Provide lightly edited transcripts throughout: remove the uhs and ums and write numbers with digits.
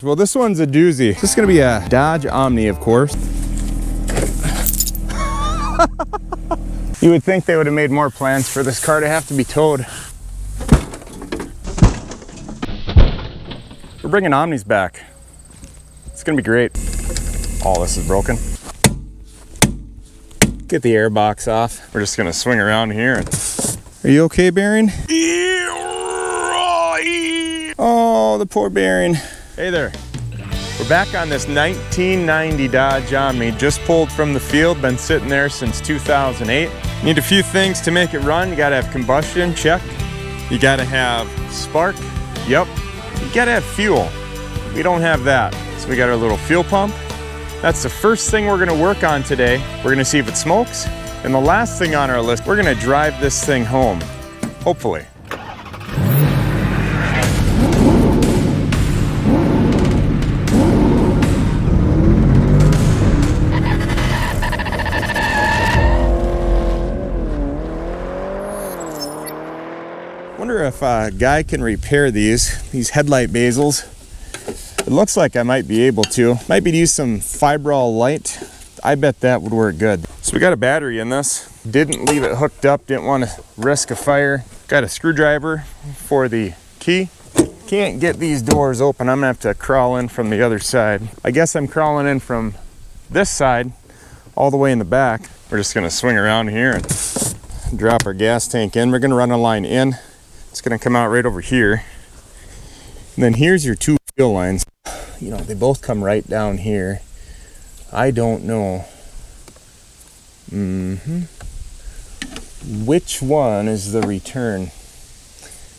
Well, this one's a doozy. This is gonna be a Dodge Omni, of course. You would think they would have made more plans for this car to have to be towed. We're bringing Omnis back. It's gonna be great. Oh, this is broken. Get the air box off. We're just gonna swing around here. Are you okay, bearing? Oh, the poor bearing. Hey there. We're back on this 1990 Dodge Omni, just pulled from the field, been sitting there since 2008. Need a few things to make it run. You gotta have combustion, check. You gotta have spark, yep. You gotta have fuel. We don't have that. So we got our little fuel pump. That's the first thing we're gonna work on today. We're gonna see if it smokes. And the last thing on our list, we're gonna drive this thing home, hopefully. Wonder if a guy can repair these headlight bezels. It looks like I might be able to. Might be to use some Fibrol light. I bet that would work good. So we got a battery in this. Didn't leave it hooked up, didn't want to risk a fire. Got a screwdriver for the key. Can't get these doors open. I'm gonna have to crawl in from the other side. I guess I'm crawling in from this side all the way in the back. We're just gonna swing around here and drop our gas tank in. We're gonna run a line in. It's gonna come out right over here. And then here's your two fuel lines. You know, they both come right down here. I don't know. Which one is the return?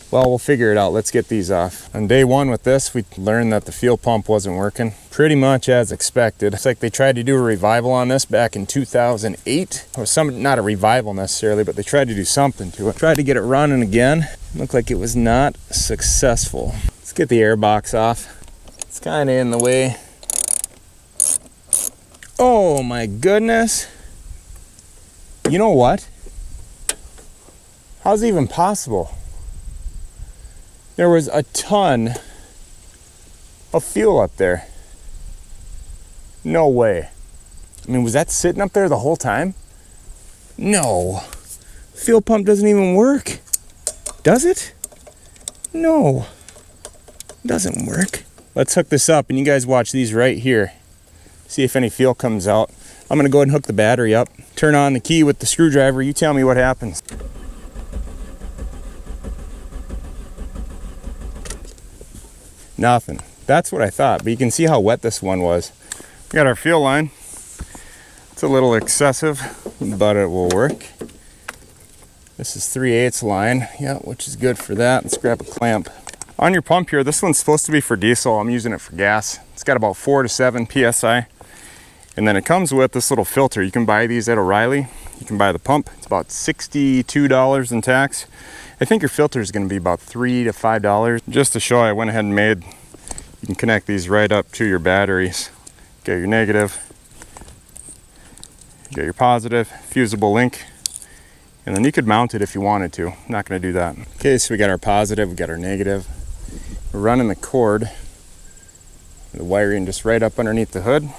Well, we'll figure it out. Let's get these off. On day one with this, we learned that the fuel pump wasn't working. Pretty much as expected. It's like they tried to do a revival on this back in 2008. Or not a revival necessarily, but they tried to do something to it. Tried to get it running again. Looked like it was not successful. Let's get the air box off. It's kind of in the way. Oh my goodness. You know what? How's it even possible? There was a ton of fuel up there. No way. I mean, was that sitting up there the whole time? No. Fuel pump doesn't even work. Does it? No. Doesn't work. Let's hook this up and you guys watch these right here. See if any fuel comes out. I'm gonna go ahead and hook the battery up. Turn on the key with the screwdriver. You tell me what happens. Nothing. That's what I thought, but you can see how wet this one was. We got our fuel line. It's a little excessive, but it will work. This is 3/8 line, yeah, which is good for that. Let's grab a clamp. On your pump here, this one's supposed to be for diesel. I'm using it for gas. It's got about 4 to 7 PSI. And then it comes with this little filter. You can buy these at O'Reilly. You can buy the pump. It's about $62 in tax. I think your filter is going to be about $3 to $5. Just to show, I went ahead and made, you can connect these right up to your batteries. Get your negative, get your positive, fusible link, and then you could mount it if you wanted to. I'm not going to do that. Okay, so we got our positive, we got our negative. We're running the cord, the wiring just right up underneath the hood.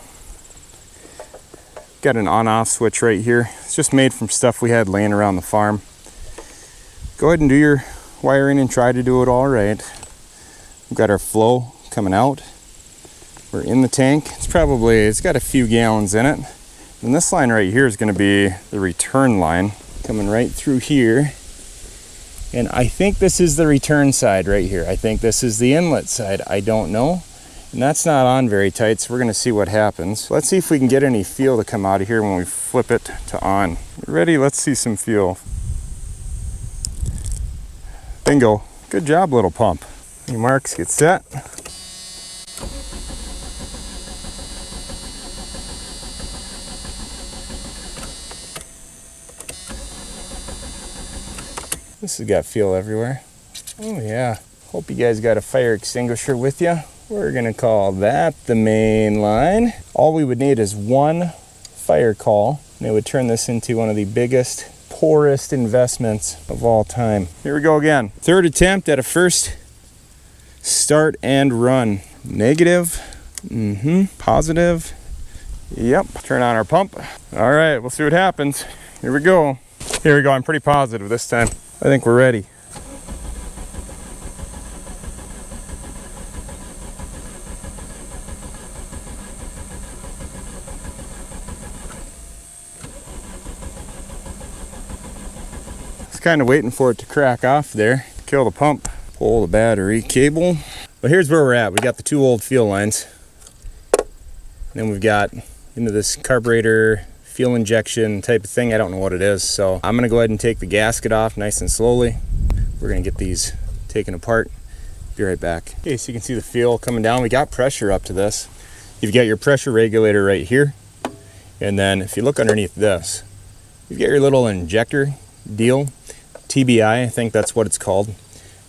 Got an on-off switch right here. It's just made from stuff we had laying around the farm. Go ahead and do your wiring and try to do it all right. We've got our flow coming out. We're in the tank. It's got a few gallons in it. And this line right here is going to be the return line coming right through here. And I think this is the return side right here. I think this is the inlet side. I don't know. And that's not on very tight, so we're going to see what happens. Let's see if we can get any fuel to come out of here when we flip it to on. Ready? Let's see some fuel. Bingo. Good job, little pump. Your marks, get set. This has got fuel everywhere. Oh yeah. Hope you guys got a fire extinguisher with you. We're gonna call that the main line. All we would need is one fire call, and it would turn this into one of the biggest, poorest investments of all time. Here we go again. Third attempt at a first start and run. Negative. Positive. Yep. Turn on our pump. All right, we'll see what happens. Here we go. Here we go. I'm pretty positive this time. I think we're ready. Kind of waiting for it to crack off there. Kill the pump, pull the battery cable. But here's where we're at. We got the two old fuel lines. Then we've got into this carburetor fuel injection type of thing. I don't know what it is. So I'm gonna go ahead and take the gasket off nice and slowly. We're gonna get these taken apart. Be right back. Okay, so you can see the fuel coming down. We got pressure up to this. You've got your pressure regulator right here. And then if you look underneath this, you've got your little injector deal. TBI, I think that's what it's called.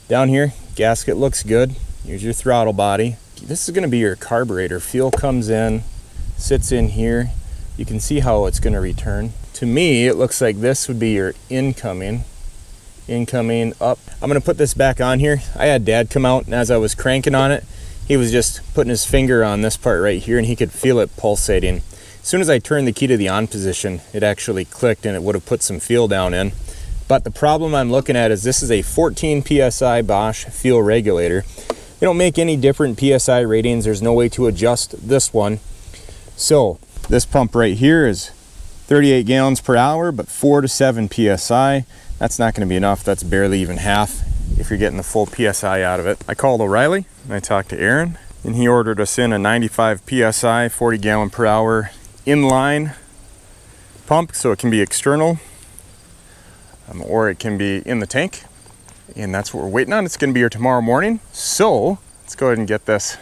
Down here, gasket looks good. Here's your throttle body. This is going to be your carburetor. Fuel comes in, sits in here. You can see how it's going to return. To me, it looks like this would be your incoming up. I'm going to put this back on here. I had Dad come out, and as I was cranking on it, he was just putting his finger on this part right here, and he could feel it pulsating. As soon as I turned the key to the on position, it actually clicked, and it would have put some fuel down in. But the problem I'm looking at is this is a 14 PSI Bosch fuel regulator. They don't make any different PSI ratings. There's no way to adjust this one. So this pump right here is 38 gallons per hour, but 4 to 7 PSI. That's not going to be enough. That's barely even half if you're getting the full PSI out of it. I called O'Reilly and I talked to Aaron, and he ordered us in a 95 PSI, 40 gallon per hour inline pump, so it can be external. Or it can be in the tank, and that's what we're waiting on. It's going to be here tomorrow morning, so let's go ahead and get this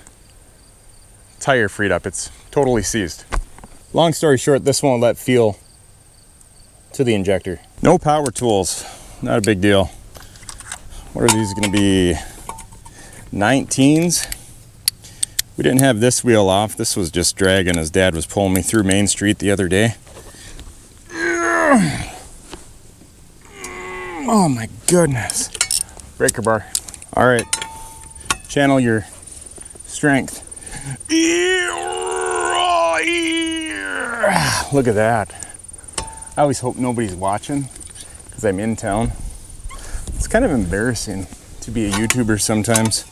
tire freed up. It's totally seized. Long story short, this won't let fuel to the injector. No power tools, not a big deal. What are these going to be? 19s. We didn't have this wheel off. This was just dragging as Dad was pulling me through Main Street the other day. Oh my goodness. Breaker bar. All right. Channel your strength. Look at that. I always hope nobody's watching because I'm in town. It's kind of embarrassing to be a YouTuber sometimes.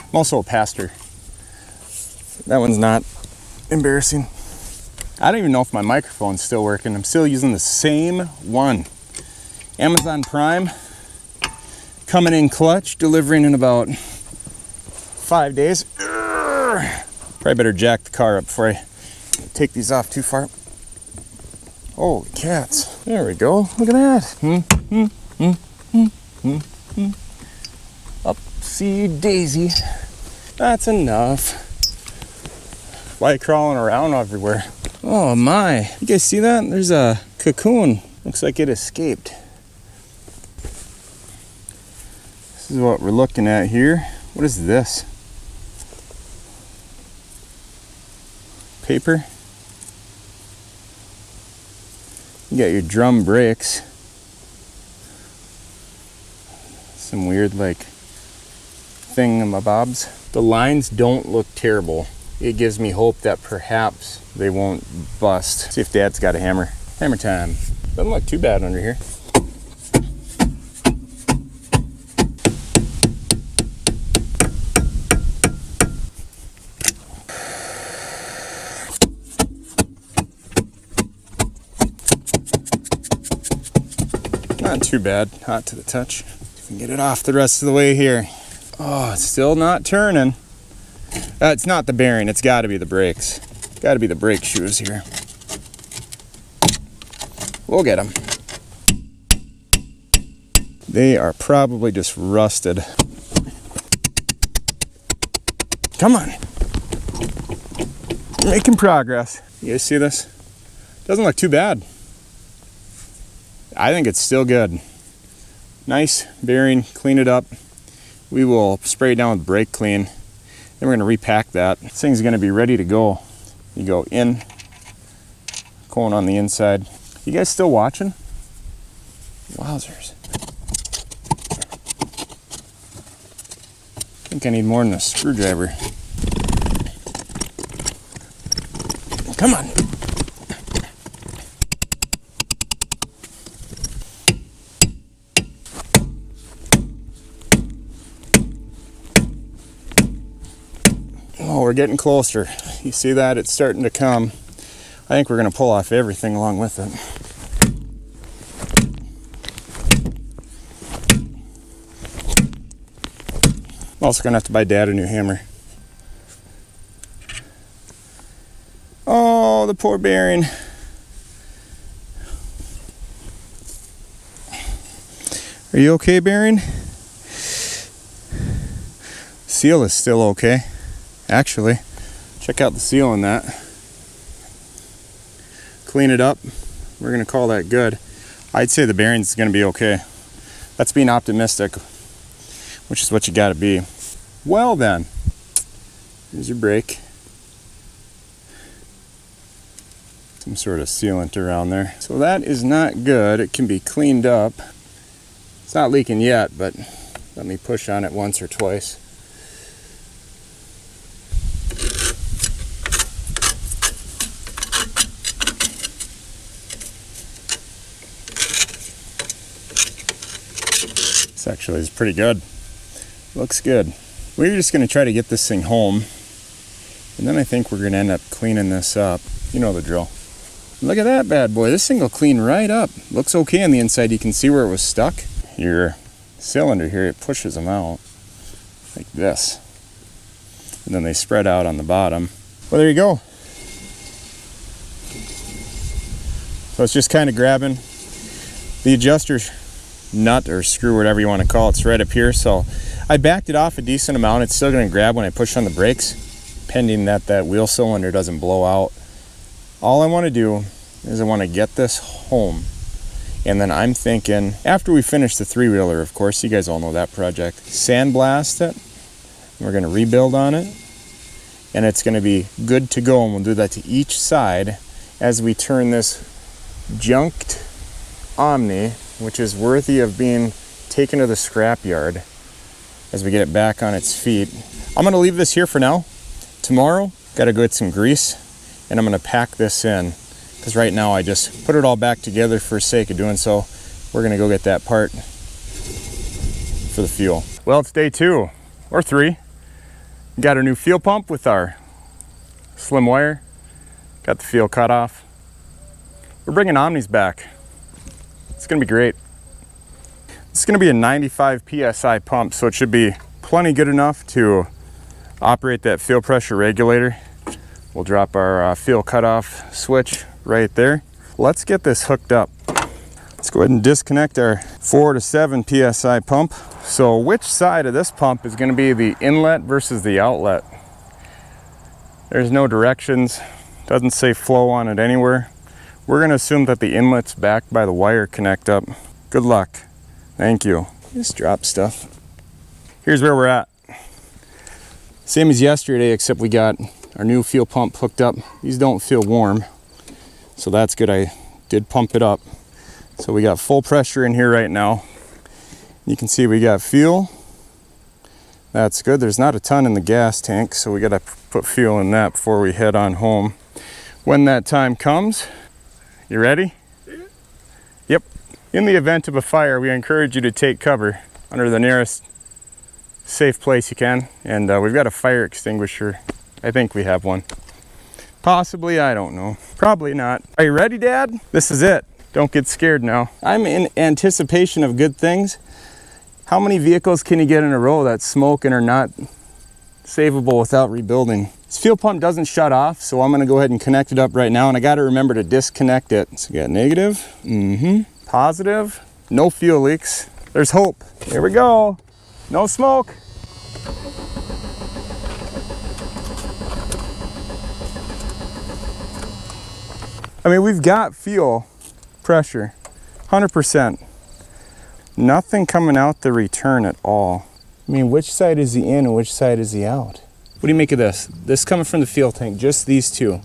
I'm also a pastor. That one's not embarrassing. I don't even know if my microphone's still working. I'm still using the same one. Amazon Prime, coming in clutch, delivering in about 5 days. Probably better jack the car up before I take these off too far. Holy cats. There we go. Look at that. Upsy daisy. That's enough. Why crawling around everywhere? Oh my, you guys see that? There's a cocoon. Looks like it escaped. This is what we're looking at here. What is this? Paper? You got your drum brakes. Some weird like thingamabobs. The lines don't look terrible. It gives me hope that perhaps they won't bust. See if Dad's got a hammer. Hammer time. Doesn't look too bad under here. Not too bad. Hot to the touch. You can get it off the rest of the way here. Oh, it's still not turning. It's not the bearing, it's got to be the brakes. Got to be the brake shoes here. We'll get them. They are probably just rusted. Come on. Making progress. You guys see this? Doesn't look too bad. I think it's still good. Nice bearing, clean it up. We will spray it down with brake clean. Then we're going to repack that. This thing's going to be ready to go. You go in, cone on the inside. You guys still watching? Wowzers. think I need more than a screwdriver. Come on. Oh, we're getting closer. You see that? It's starting to come. I think we're going to pull off everything along with it. I'm also going to have to buy Dad a new hammer. Oh, the poor bearing. Are you okay, bearing? Seal is still okay. Actually, check out the seal on that. Clean it up. We're going to call that good. I'd say the bearing's going to be okay. That's being optimistic, which is what you got to be. Well then, here's your brake. Some sort of sealant around there. So that is not good. It can be cleaned up. It's not leaking yet, but let me push on it once or twice. This actually is pretty good. Looks good. We're just going to try to get this thing home, and then I think we're going to end up cleaning this up. You know the drill. Look at that bad boy. This thing will clean right up. Looks okay on the inside. You can see where it was stuck. Your cylinder here, it pushes them out like this, and then they spread out on the bottom. Well, there you go. So it's just kind of grabbing the adjuster nut or screw, whatever you want to call it. It's right up here. So I backed it off a decent amount. It's still going to grab when I push on the brakes, pending that wheel cylinder doesn't blow out. All I want to do is I want to get this home, and then I'm thinking, after we finish the three-wheeler, of course, you guys all know that project, sandblast it, and we're going to rebuild on it, and it's going to be good to go, and we'll do that to each side as we turn this junked Omni, which is worthy of being taken to the scrapyard, as we get it back on its feet. I'm going to leave this here for now. Tomorrow, got to go get some grease, and I'm going to pack this in, because right now I just put it all back together for sake of doing so. We're going to go get that part for the fuel. Well, it's day 2 or 3. Got our new fuel pump with our slim wire. Got the fuel cut off. We're bringing Omnis back. It's going to be great. It's going to be a 95 PSI pump, so it should be plenty good enough to operate that fuel pressure regulator. We'll drop our fuel cutoff switch right there. Let's get this hooked up. Let's go ahead and disconnect our 4 to 7 PSI pump. So which side of this pump is going to be the inlet versus the outlet? There's no directions. Doesn't say flow on it anywhere. We're going to assume that the inlet's backed by the wire connect up. Good luck. Thank you. Just drop stuff. Here's where we're at. Same as yesterday, except we got our new fuel pump hooked up. These don't feel warm, so that's good. I did pump it up. So we got full pressure in here right now. You can see we got fuel. That's good. There's not a ton in the gas tank, so we got to put fuel in that before we head on home. When that time comes, you ready? Yep. In the event of a fire, we encourage you to take cover under the nearest safe place you can. And we've got a fire extinguisher. I think we have one. Possibly, I don't know. Probably not. Are you ready, Dad? This is it. Don't get scared now. I'm in anticipation of good things. How many vehicles can you get in a row that smoke and are not savable without rebuilding? This fuel pump doesn't shut off, so I'm gonna go ahead and connect it up right now, and I gotta remember to disconnect it. So we got negative, positive, no fuel leaks. There's hope. Here we go. No smoke. I mean, we've got fuel pressure, 100%. Nothing coming out the return at all. I mean, which side is he in and which side is he out? What do you make of this? This coming from the fuel tank, just these two.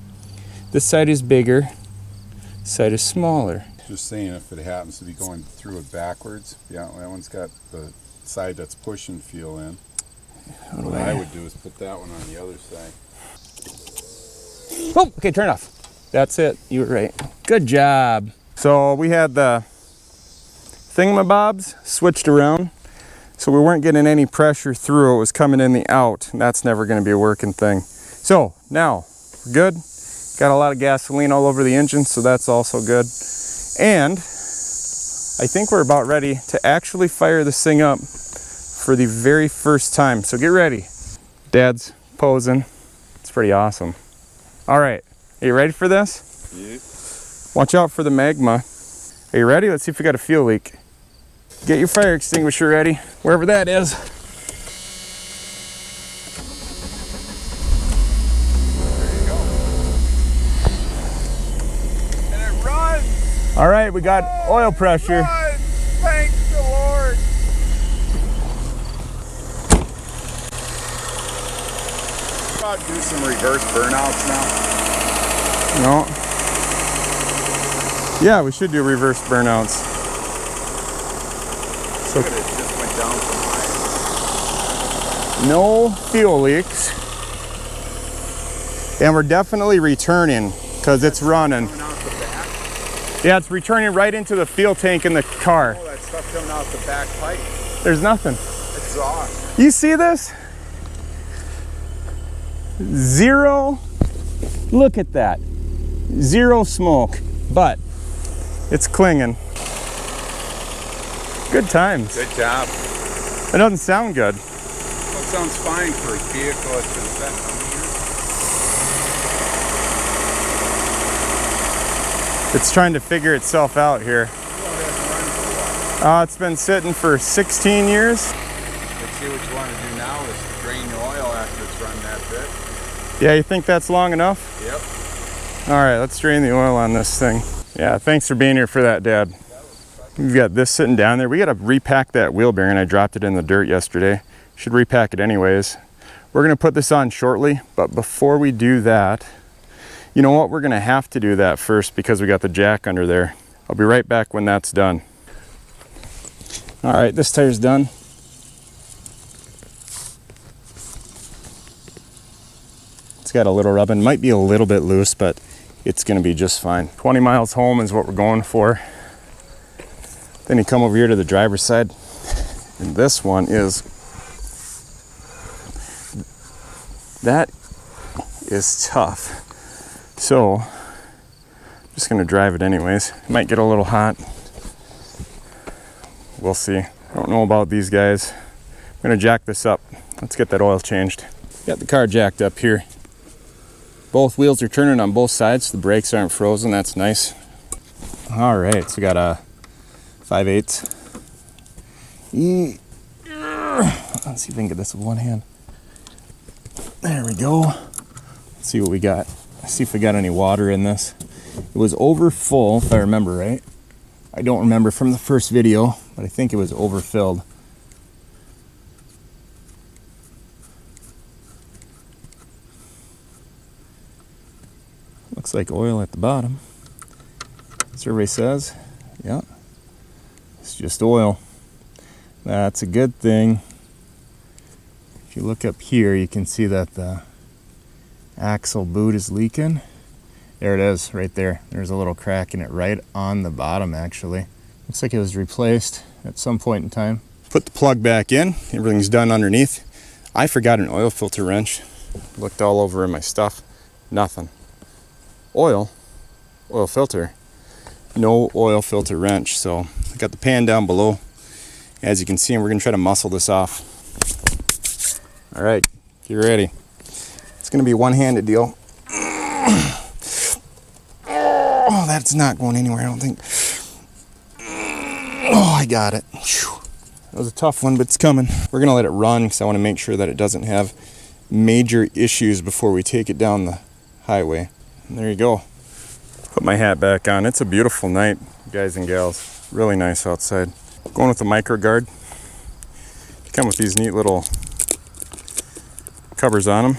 This side is bigger, this side is smaller. Just saying, if it happens to be going through it backwards, yeah, that one's got the side that's pushing fuel in. What I would do is put that one on the other side. Oh, okay, turn it off. That's it, you were right. Good job. So we had the thingamabobs switched around, so we weren't getting any pressure through. It was coming in the out, and that's never gonna be a working thing. So now, we're good. Got a lot of gasoline all over the engine, so that's also good. And I think we're about ready to actually fire this thing up for the very first time. So get ready. Dad's posing. It's pretty awesome. All right, are you ready for this? Yeah. Watch out for the magma. Are you ready? Let's see if we got a fuel leak. Get your fire extinguisher ready, wherever that is. There you go. And it runs! All right, we got oil pressure. Runs. Thank the Lord! About to do some reverse burnouts now. No. Yeah, we should do reverse burnouts. So Look at it, just went down from high. no fuel leaks. And we're definitely returning because it's running. Coming out the back. Yeah, it's returning right into the fuel tank in the car. Oh, that stuff coming out the back pipe. There's nothing. Exhaust. You see this? Zero. Look at that. Zero smoke, but it's clinging. Good times. Good job. It doesn't sound good. Well, it sounds fine for a vehicle that's been set how many years? It's trying to figure itself out here. Well, it hasn't run for a while. It's been sitting for 16 years. Let's see what you want to do now is drain the oil after it's run that bit. Yeah, you think that's long enough? Yep. All right, let's drain the oil on this thing. Yeah, thanks for being here for that, Dad. We've got this sitting down there. We got to repack that wheel bearing. I dropped it in the dirt yesterday. Should repack it anyways. We're going to put this on shortly, but before we do that, you know what? We're going to have to do that first because we got the jack under there. I'll be right back when that's done. All right, this tire's done. It's got a little rubbing. Might be a little bit loose, but it's going to be just fine. 20 miles home is what we're going for. Then you come over here to the driver's side, and this one is, that is tough. So, I'm just gonna drive it anyways. It might get a little hot. We'll see. I don't know about these guys. I'm gonna jack this up. Let's get that oil changed. Got the car jacked up here. Both wheels are turning on both sides, so the brakes aren't frozen. That's nice. All right, so we got a 5/8. Let's see if I can get this with one hand. There we go. Let's see what we got. Let's see if we got any water in this. It was over full, if I remember right. I don't remember from the first video, but I think it was overfilled. Looks like oil at the bottom. Survey says, yeah. It's just oil. That's a good thing. If you look up here, you can see that the axle boot is leaking. There it is, right there. There's a little crack in it right on the bottom, actually. Looks like it was replaced at some point in time. Put the plug back in. Everything's done underneath. I forgot an oil filter wrench. Looked all over in my stuff. Nothing. Oil filter. No oil filter wrench. So I got the pan down below, as you can see, and we're gonna try to muscle this off. All right, get ready. It's gonna be a one-handed deal. Oh, that's not going anywhere, I don't think. Oh, I got it. Whew. That was a tough one, but it's coming. We're gonna let it run because I want to make sure that it doesn't have major issues before we take it down the highway. And there you go. Put my hat back on. It's a beautiful night, guys and gals. Really nice outside. Going with the micro guard. Come with these neat little covers on them.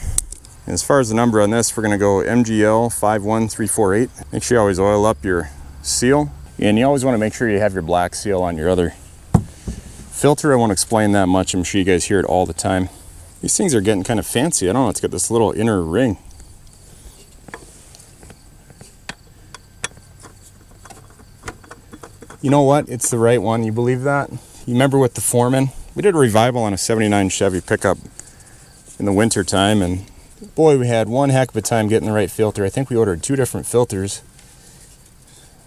And as far as the number on this, we're going to go MGL 51348. Make sure you always oil up your seal. And you always want to make sure you have your black seal on your other filter. I won't explain that much. I'm sure you guys hear it all the time. These things are getting kind of fancy. I don't know, it's got this little inner ring. You know what? It's the right one. You believe that? You remember with the Foreman? We did a revival on a 79 Chevy pickup in the winter time, and boy, we had one heck of a time getting the right filter. I think we ordered 2 different filters.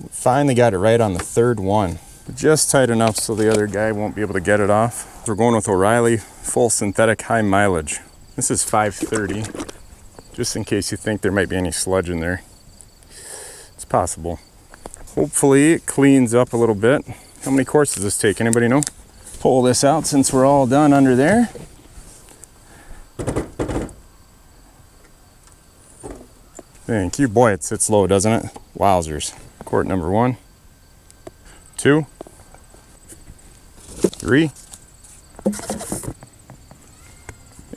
We finally got it right on the 3rd one. Just tight enough so the other guy won't be able to get it off. We're going with O'Reilly full synthetic high mileage. This is 530, just in case you think there might be any sludge in there. It's possible. Hopefully it cleans up a little bit. How many quarts does this take? Anybody know? Pull this out since we're all done under there. Thank you. Boy, it sits low, doesn't it? Wowzers. Quart number 1, 2, 3,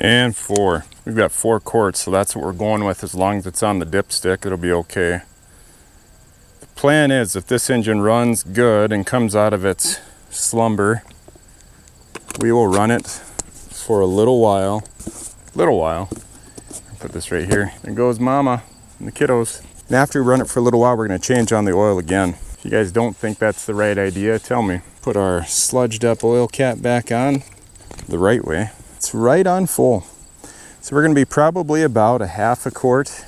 and 4. We've got 4 quarts, so that's what we're going with. As long as it's on the dipstick, it'll be okay. The plan is, if this engine runs good and comes out of its slumber, we will run it for a little while. Put this right here. There goes Mama and the kiddos. And after we run it for a little while, we're going to change on the oil again. If you guys don't think that's the right idea, tell me. Put our sludged up oil cap back on the right way. It's right on full. So we're going to be probably about a half a quart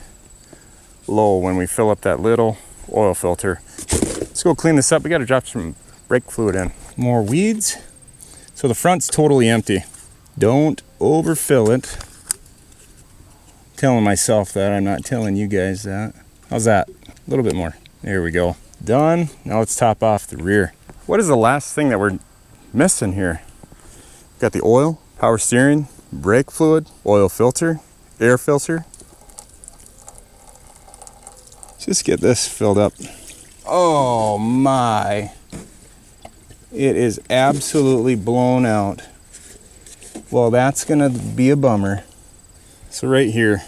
low when we fill up that little oil filter. Let's go clean this up. We got to drop some brake fluid in. More weeds. So the front's totally empty. Don't overfill it. Telling myself that, I'm not telling you guys that. How's that? A little bit more. There we go. Done. Now let's top off the rear. What is the last thing that we're missing here? Got the oil, power steering, brake fluid, oil filter, air filter. Just get this filled up. Oh my. It is absolutely blown out. Well, that's gonna be a bummer. So right here,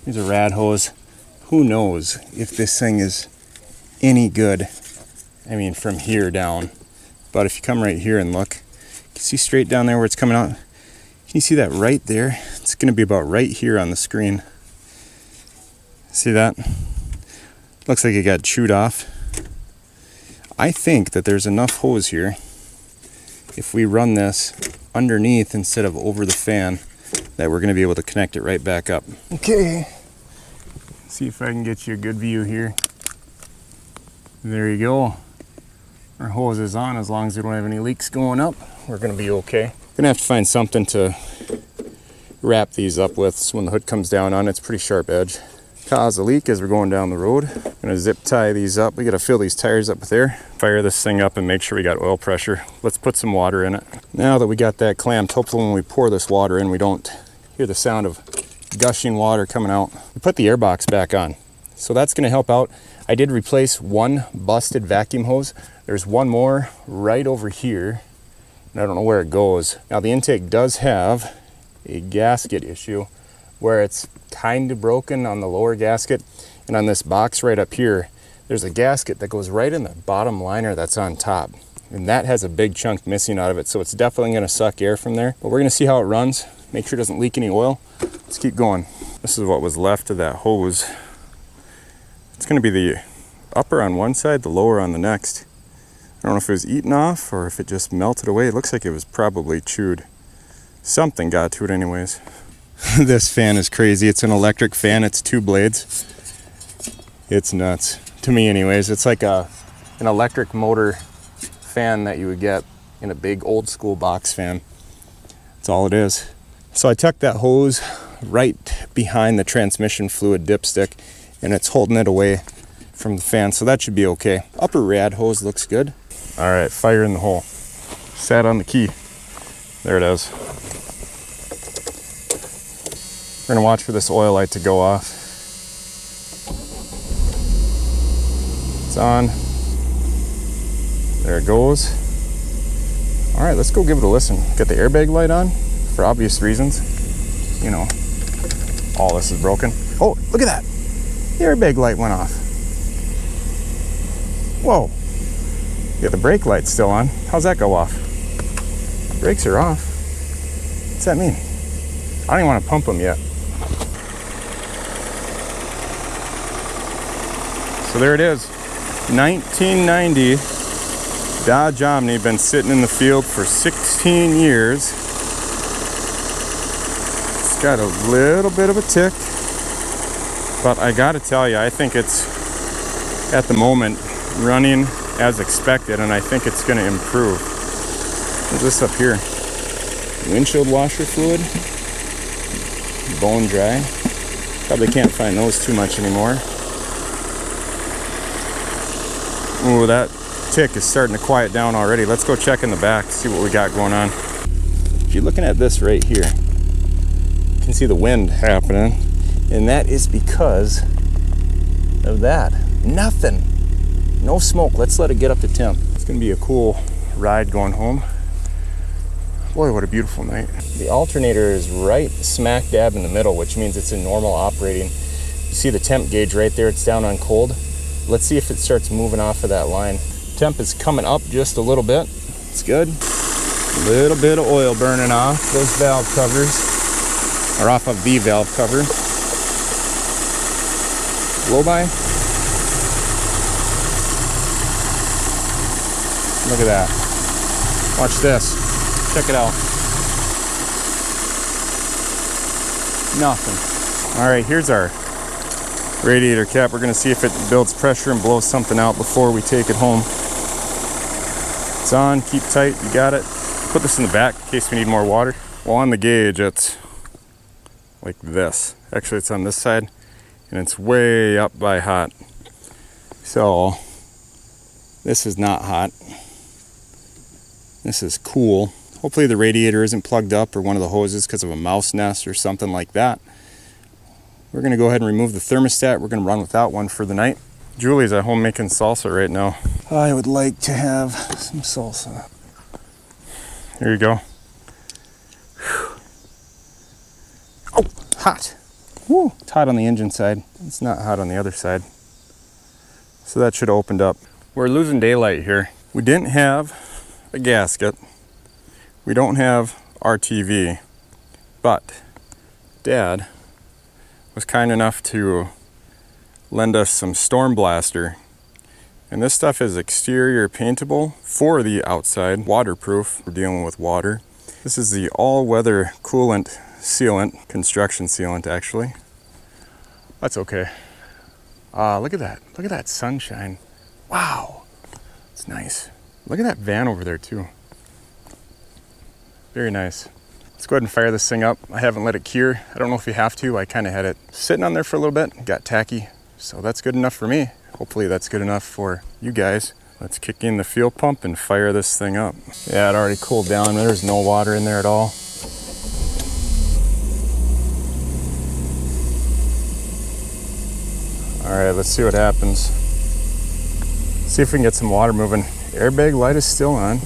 here's a rad hose. Who knows if this thing is any good? I mean, from here down. But if you come right here and look, you can see straight down there where it's coming out. Can you see that right there? It's gonna be about right here on the screen. See that? Looks like it got chewed off. I think that there's enough hose here, if we run this underneath instead of over the fan, that we're going to be able to connect it right back up. Okay, see if I can get you a good view here. There you go. Our hose is on. As long as we don't have any leaks going up, we're going to be okay. Gonna have to find something to wrap these up with, so when the hood comes down on it, it's pretty sharp edge. Cause a leak as we're going down the road. Gonna zip tie these up. We gotta fill these tires up with air. Fire this thing up and make sure we got oil pressure. Let's put some water in it. Now that we got that clamped, hopefully when we pour this water in, we don't hear the sound of gushing water coming out. We put the air box back on, so that's gonna help out. I did replace one busted vacuum hose. There's one more right over here, and I don't know where it goes. Now the intake does have a gasket issue where it's kind of broken on the lower gasket, and on this box right up here, there's a gasket that goes right in the bottom liner that's on top, and that has a big chunk missing out of it, so it's definitely going to suck air from there. But we're going to see how it runs, make sure it doesn't leak any oil. Let's keep going. This is what was left of that hose. It's going to be the upper on one side, the lower on the next. I don't know if it was eaten off or if it just melted away. It looks like it was probably chewed. Something got to it anyways. This fan is crazy. It's an electric fan. It's 2 blades. It's nuts. To me anyways. It's like an electric motor fan that you would get in a big old school box fan. That's all it is. So I tucked that hose right behind the transmission fluid dipstick, and it's holding it away from the fan, so that should be okay. Upper rad hose looks good. All right, fire in the hole. Sat on the key. There it is. We're gonna watch for this oil light to go off. It's on. There it goes. All right, let's go give it a listen. Got the airbag light on for obvious reasons. You know, all this is broken. Oh, look at that. The airbag light went off. Whoa. Yeah, the brake light's still on. How's that go off? Brakes are off. What's that mean? I don't even want to pump them yet. So there it is. 1990 Dodge Omni, been sitting in the field for 16 years. It's got a little bit of a tick, but I gotta tell you, I think it's at the moment running as expected, and I think it's gonna improve. What's this up here? Windshield washer fluid, bone dry. Probably can't find those too much anymore. Ooh, that tick is starting to quiet down already. Let's go check in the back, see what we got going on. If you're looking at this right here, you can see the wind happening, and that is because of that. Nothing. No smoke. Let's let it get up to temp. It's gonna be a cool ride going home. Boy, what a beautiful night. The alternator is right smack dab in the middle, which means it's in normal operating. You see the temp gauge right there, it's down on cold. Let's see if it starts moving off of that line. Temp is coming up just a little bit. It's good. A little bit of oil burning off those valve covers, or off of the valve cover. Blow by. Look at that. Watch this. Check it out. Nothing. All right, here's our radiator cap. We're gonna see if it builds pressure and blows something out before we take it home. It's on, keep tight, you got it. Put this in the back in case we need more water. Well, on the gauge, it's like this. Actually, it's on this side, and it's way up by hot. So, this is not hot. This is cool. Hopefully the radiator isn't plugged up or one of the hoses because of a mouse nest or something like that. We're gonna go ahead and remove the thermostat. We're gonna run without one for the night. Julie's at home making salsa right now. I would like to have some salsa. Here you go. Whew. Oh, hot. Woo. It's hot on the engine side. It's not hot on the other side. So that should have opened up. We're losing daylight here. We didn't have a gasket. We don't have RTV, but Dad was kind enough to lend us some Storm Blaster. And this stuff is exterior paintable for the outside, waterproof. We're dealing with water. This is the all-weather coolant sealant, construction sealant actually. That's okay. Look at that. Look at that sunshine. Wow, it's nice. Look at that van over there too. Very nice. Let's go ahead and fire this thing up. I haven't let it cure. I don't know if you have to. I kind of had it sitting on there for a little bit. Got tacky. So that's good enough for me. Hopefully that's good enough for you guys. Let's kick in the fuel pump and fire this thing up. Yeah, it already cooled down. There's no water in there at all. All right, let's see what happens. See if we can get some water moving. Airbag light is still on.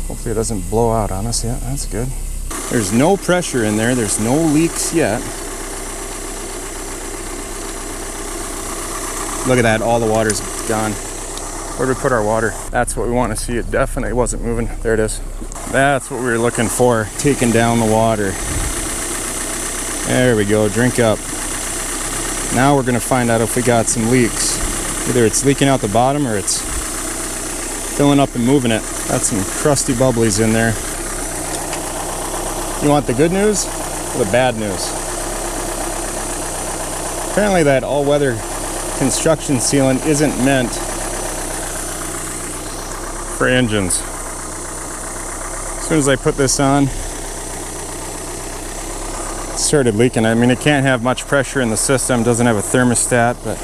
Hopefully it doesn't blow out on us yet. That's good. There's no pressure in there. There's no leaks yet. Look at that. All the water's gone. Where did we put our water? That's what we want to see. It definitely wasn't moving. There it is. That's what we were looking for. Taking down the water. There we go. Drink up. Now we're going to find out if we got some leaks. Either it's leaking out the bottom or it's filling up and moving it. That's some crusty bubblies in there. You want the good news or the bad news? Apparently that all-weather construction sealant isn't meant for engines. As soon as I put this on, it started leaking. I mean, it can't have much pressure in the system, doesn't have a thermostat, but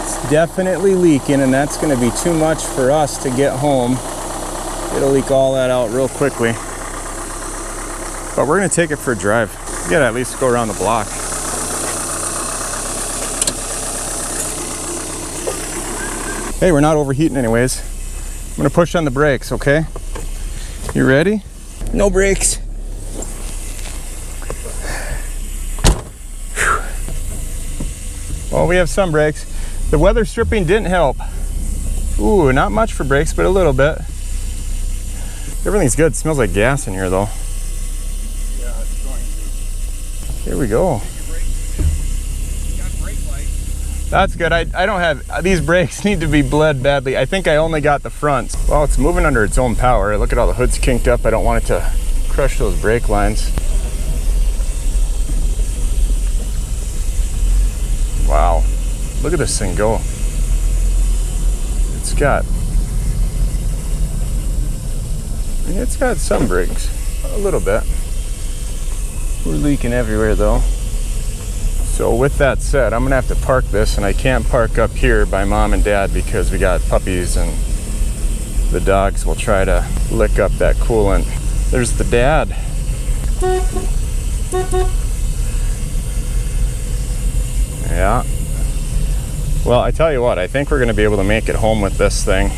it's definitely leaking, and that's going to be too much for us to get home. It'll leak all that out real quickly. But we're going to take it for a drive. We got to at least go around the block. Hey, we're not overheating anyways. I'm going to push on the brakes, okay? You ready? No brakes. Well, we have some brakes. The weather stripping didn't help. Ooh, not much for brakes, but a little bit. Everything's good. It smells like gas in here though. Here we go. That's good. I don't have, these brakes need to be bled badly. I think I only got the fronts. Well, it's moving under its own power. Look at all the hood's kinked up. I don't want it to crush those brake lines. Wow. Look at this thing go. It's got some brakes, a little bit. We're leaking everywhere though. So with that said, I'm gonna have to park this, and I can't park up here by mom and dad because we got puppies and the dogs will try to lick up that coolant. There's the dad. Yeah. Well, I tell you what, I think we're gonna be able to make it home with this thing.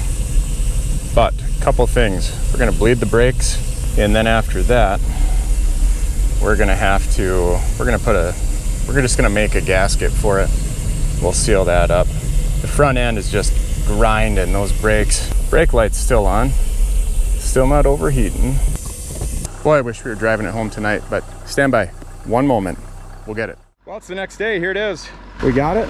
But a couple things. We're gonna bleed the brakes, and then after that, we're just gonna make a gasket for it. We'll seal that up. The front end is just grinding those brakes. Brake light's still on, still not overheating. Boy, I wish we were driving it home tonight, but stand by, one moment, we'll get it. Well, it's the next day, here it is. We got it.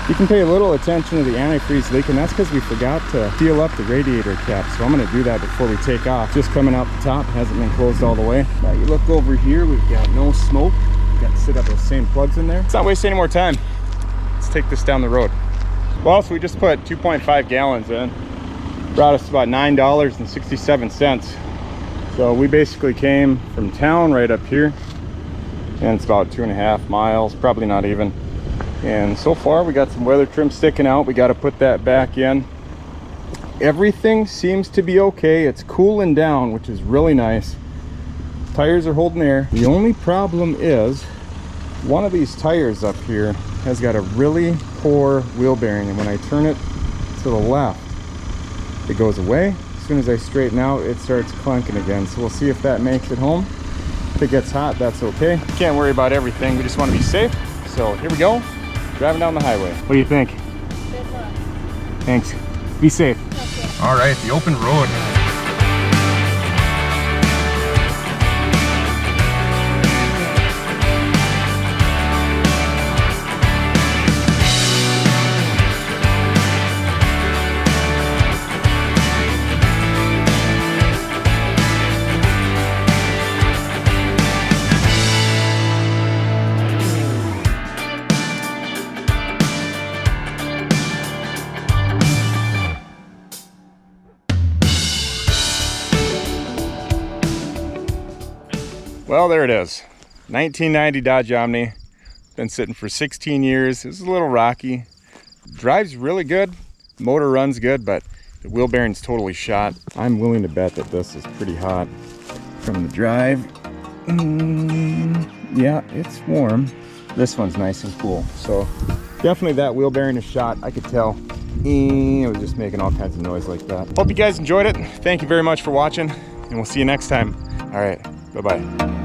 You can pay a little attention to the antifreeze leak, and that's because we forgot to seal up the radiator cap. So I'm gonna do that before we take off. Just coming out the top, hasn't been closed all the way. Now you look over here, we've got no smoke. We've got to sit up those same plugs in there. Let's not waste any more time. Let's take this down the road. Well, so we just put 2.5 gallons in. Brought us about $9.67. So we basically came from town right up here, and it's about 2.5 miles, probably not even. And so far we got some weather trim sticking out. We got to put that back in. Everything seems to be okay. It's cooling down, which is really nice. Tires are holding air. The only problem is one of these tires up here has got a really poor wheel bearing, and when I turn it to the left, it goes away. As soon as I straighten out, it starts clunking again. So we'll see if that makes it home. If it gets hot, that's okay. Can't worry about everything. We just want to be safe. So here we go. Driving down the highway. What do you think? Thanks. Be safe. Okay. All right, the open road. Well, there it is. 1990 Dodge Omni. Been sitting for 16 years. It's a little rocky. Drives really good. Motor runs good, but the wheel bearing's totally shot. I'm willing to bet that this is pretty hot from the drive. Yeah, it's warm. This one's nice and cool. So definitely that wheel bearing is shot. I could tell. It was just making all kinds of noise like that. Hope you guys enjoyed it. Thank you very much for watching, and we'll see you next time. All right, bye-bye.